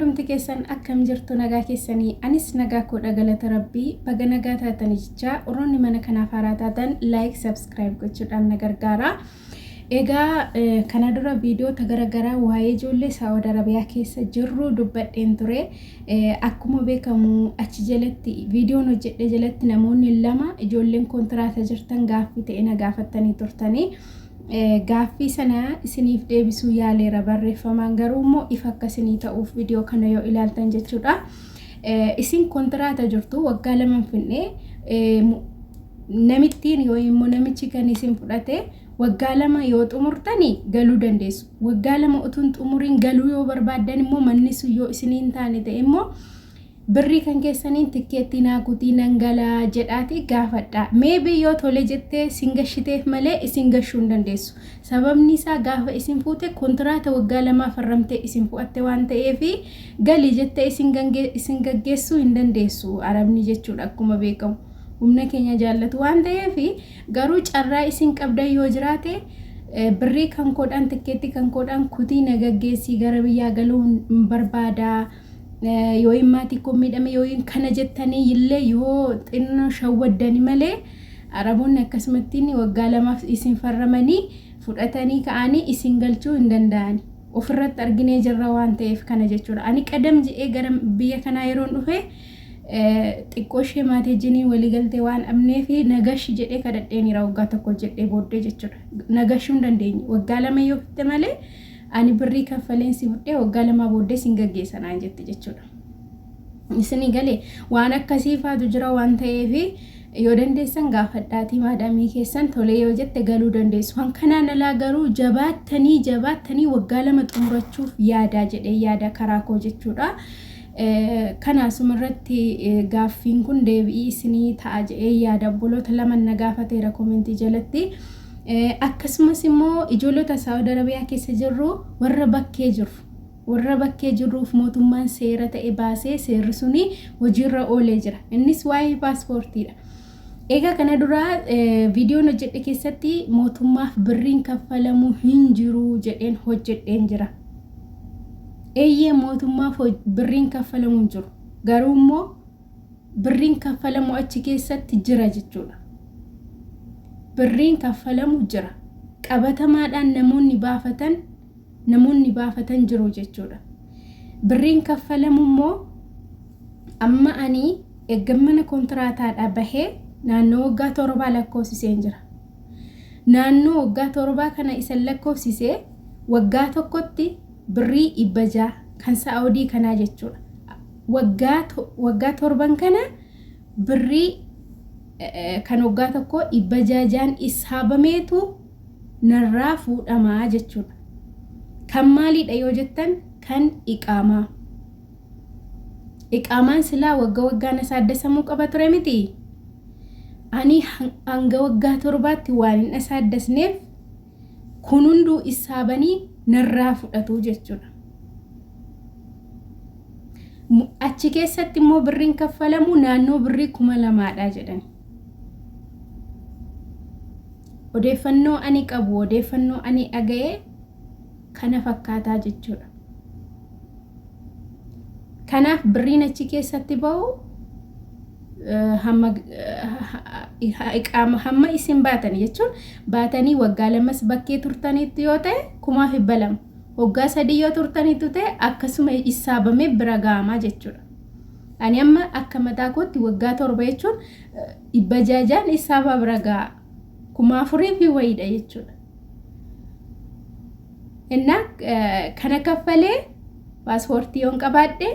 hundumti keessan akkam jirtu nagaa keessanii anis nagaa koodha galata rabbii baga nagaa taatanii jecha oroonni mana kanaaf haaraa taatan like subscribe gochuudhaan na gargaara. Egaa kana dura viidiyoo garagaraa waa'ee ijoollee Saawud Arabiyaa keessa jirru dubbadheen ture. Akkuma beekamu achi jalatti viidiyoon hojjedhe jalatti namoonni lama ijoolleen kontiraata jirtan gaaffii ta'e na gaafatanii turtanii. Gaaffii sana isiniif deebisuu yaaleera barreeffamaan garuu immoo ifa akkasii ta'uuf viidiyoo kana yoo ilaaltan jechuudha. Isin kontiraata jirtu waggaa lama finne namittiin yoo immoo namichi kan isin fudhate waggaa lama yoo xumurtanii galuu dandeessu. Waggaa lama utuun xumuriin galuu yoo barbaaddan immoo manni sun yoo isiniin taane ta'e immoo birrii kan keessaniin tikkeetti naakutii nangalaa jedhaati gaafadha. Maybe yoo tole jettee singashiteef malee isin gashuu hin dandeessu. Sababni isaa gaafa isin fuute kontiraata waggaa lamaa farramtee isin fu'atte waan ta'eef galii jettee isin gaggeessuu hin dandeessu. Arabni jechuudha akkuma beekamu. Humna keenya jaallatu waan ta'eef garuu carraa isin qabdan yoo jiraate birrii kan koodhaan tikkeetti kan koodhaan kutii na gaggeessii gara biyyaa galuu barbaada. Yoo maatii koo miidhame yoo kana jettanii illee yoo xinnoo shawwaddani malee Araboonni akkasumatti waggaa lamaaf isin farramanii fudhatanii ka'anii isin galchuu hin danda'ani. Ofirratti arginee jirra waan ta'eef kana jechuudha. Ani qadam je'ee gara biyya kanaa yeroon dhufe xiqqoo ishee maatii jinii walii galtee waan dhabneef nagashi jedhee kadhadheeniira waggaa tokko jedhee booddee jechuudha. Nagashuu hin dandeenye waggaa lama yoo fitte malee ani birrii kaffaleen si fudhee waggaa lama booddee sin gaggeessanaan jetti jechuudha. Isini galee waan akkasii faatu jira waan ta'eef yoo dandeessan gaafadhaatii maadamii keessan tolee yoo jette galuu dandeessu. Waan kanaan alaa garuu jabaattanii waggaa lama xumurachuuf yaadaa jedhee yaada karaa koo jechuudha. Kanaasumarratti gaaffiin kun deebii isinii ta'a jedhee yaada obboloota lama na gaafateera komentii jalatti. Akkasumas immoo ijoollota Saawud Arabiyaa keessa jirru warra bakkee jirruuf mootummaan seera ta'e baasee seerri suni hojiirra oolee jira. Innis waa'ee paaspoortiidha. Egaa kana dura viidiyoon hojjedhe keessatti mootummaaf birriin kaffalamuu hin jiru jedheen hojjedheen jira. Eeyyee mootummaaf birriin kaffalamuu hin jiru. Garuu immoo birriin kaffalamu achi keessatti jira jechuudha. Birriin kaffalamu jira. Qabatamaadhaan namoonni baafatan jiru jechuudha. Birriin kaffalamu immoo amma ani eeggammana kontiraataadhaa bahee naannoo waggaa 7 lakkoofsiseen jira. Naannoo waggaa 7 kana isa lakkoofsisee waggaa tokkotti birrii 600 kan Saa'udii kanaa jechuudha. Waggaa 7 kana birrii kan waggaa tokko 600 isaabameetu narraa fuudhamaa jechuudha. Kan maaliidha yoo jettan kan iqaamaa. Iqaamaan silaa waggaan asaaddasamuu qaba ture miti. Ani hanga waggaa 7tti waan hin asaaddasneef kun hunduu isaabanii narraa fudhatu jechuudha. Achi keessatti immoo birriin kaffalamu naannoo birrii 2000dha jedhani. Odeeffannoo ani qabu odeeffannoo ani dhaga'e kana fakkaataa jechuudha. Kanaaf birriin achi keessatti bahu hamma isin baatan jechuun baatanii waggaa lamas bakkee turtanitti yoo ta'e 2,200 waggaa 3 yoo turtanitti ta'e akkasuma isaabamee bira ga'amaa jechuudha. Ani amma akka mataa kootti waggaa 7 jechuun 600 isaaba bira ga'a. 4,000 wayiidha jechuudha. Inna kana kaffalee paaspoortii yoon qabaadhe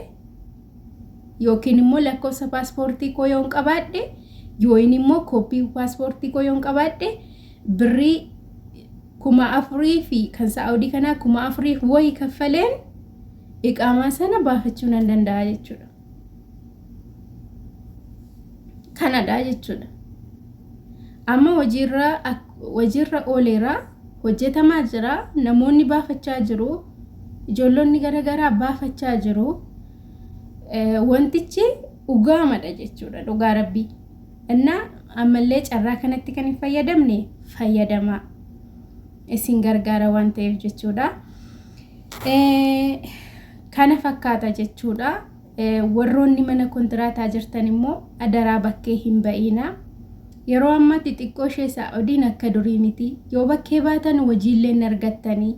yookiin immoo lakkoofsa paaspoortii koo yoon qabaadhe yookiin immoo koppii paaspoortii koo yoon qabaadhe birrii 4,000 fi kan Saa'udii kanaa 4,000 wayii kaffaleen iqaamaa sana baafachuu nan danda'a jechuudha. Kanadha jechuudha. Amma hojiirra ooleera hojjetamaa jira namoonni baafachaa jiru ijoollonni garagaraa baafachaa jiru wantichi dhugaamadha jechuudha dhugaa rabbii. Innaa ammallee carraa kanatti kan hin fayyadamne fayyadamaa isin gargaara waan ta'eef jechuudha. kana fakkaata jechuudha. Warroonni mana kontiraataa jirtan immoo adaraa bakkee hin ba'ina. Yeroo ammatti xiqqoo ishee Saa'udiin akka durii miti. Yoo bakkee baatan hojiillee argattanii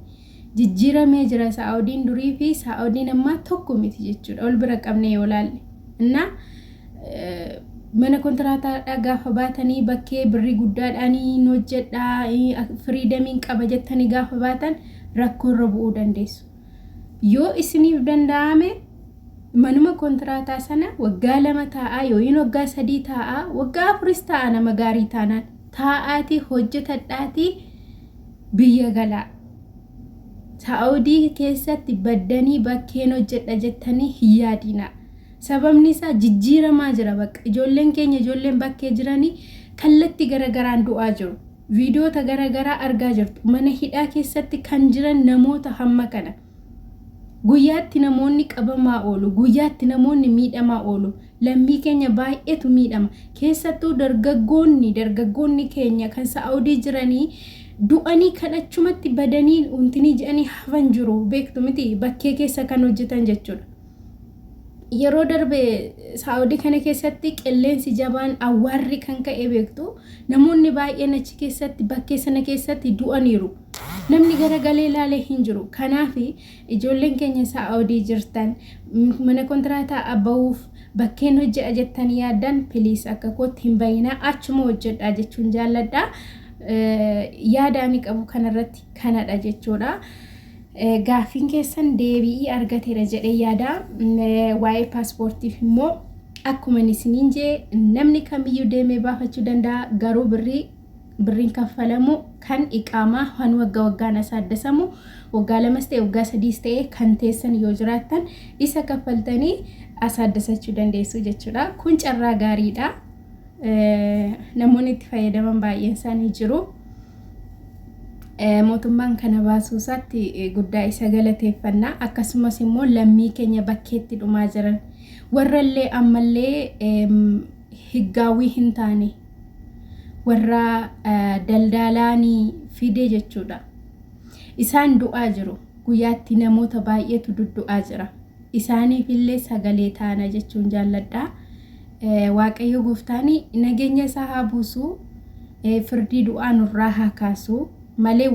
jijjiiramee jira Saa'udiin durii fi Saa'udiin ammaa tokko miti jechuudha. Ol bira qabnee yoo ilaalle. Inna mana kontiraataa gaafa baatanii bakkee birrii guddaadhaanii hojjedhaa firiidamiin qaba jettanii gaafa baatan rakkoo irra bu'uu dandeessu. Yoo isiniif danda'ame manuma kontiraataa sana waggaa 2 taa'aa yookiin waggaa 3 taa'aa waggaa 4 taa'aa nama gaarii taanaan taa'aatii hojjetadhaatii biyya galaa. Saa'udii keessatti baddanii bakkeen hojjedha jettanii hin yaadinaa. Sababni isaa jijjiiramaa jira bakka ijoolleen keenya ijoolleen bakkee jiranii kallatti garagaraan du'aa jiru. Viidiyoota garagaraa argaa jirtu. Mana hidhaa keessatti kan jiran namoota hamma kana. Guyyaatti namoonni qabamaa oolu, guyyaatti namoonni miidhamaa oolu. Lammii keenya baay'eetu miidhama. Keessattuu dargaggoonni keenya kan Saa'udii jiranii du'anii kan achumatti badanii untinii jedhanii hafan jiru. Beektu miti bakkee keessa kan hojjetan jechuudha. Yeroo darbe Saa'udii kana keessatti qilleensi jabaan awwaarri kan ka'e beektu namoonni baay'een achi keessatti bakkee sana keessatti du'aniiru. Namni garagalee ilaalee hin jiru. Kanaaf ijoolleen keenya Saa'udii jirtan mana kontiraataa abba'uuf bakkeen hojjedha jettanii yaadan piliis akka kootti hin bayinaa achuma hojjedhaa jechuun jaalladha. Yaadaani qabu kanarratti kanadha jechuudha. Gaafiin keessan deebii argateera jedhee yaada. Waa'ee paaspoortiif immoo akkuma isiniin jee namni kamiyyuu deemee baafachuu danda'a. Garuu birriin kaffalamu kan iqaamaa waan waggaan asaaddasamu waggaa 2 ta'e waggaa 3 ta'e kan teessan yoo jiraattan isa kaffaltanii asaaddasachuu dandeessu jechuudha. Kun carraa gaariidha. Namoonni itti fayyadaman baay'een isaanii jiru. Mootummaan kana baasuusaatti guddaa isa galateeffannaa. Akkasumas immoo lammii keenya bakkeetti dhumaa jiran warrallee ammallee higgaawii hin taane warra daldalaanii fide jechuudha. Isaan du'aa jiru. Guyyaatti namoota baay'eetu du'aa jira. Isaaniif illee sagalee taana jechuun jaalladha. Waaqayyo gooftaani nageenya isaa haa buusu. Firdii du'aa nurraa haa kaasu malee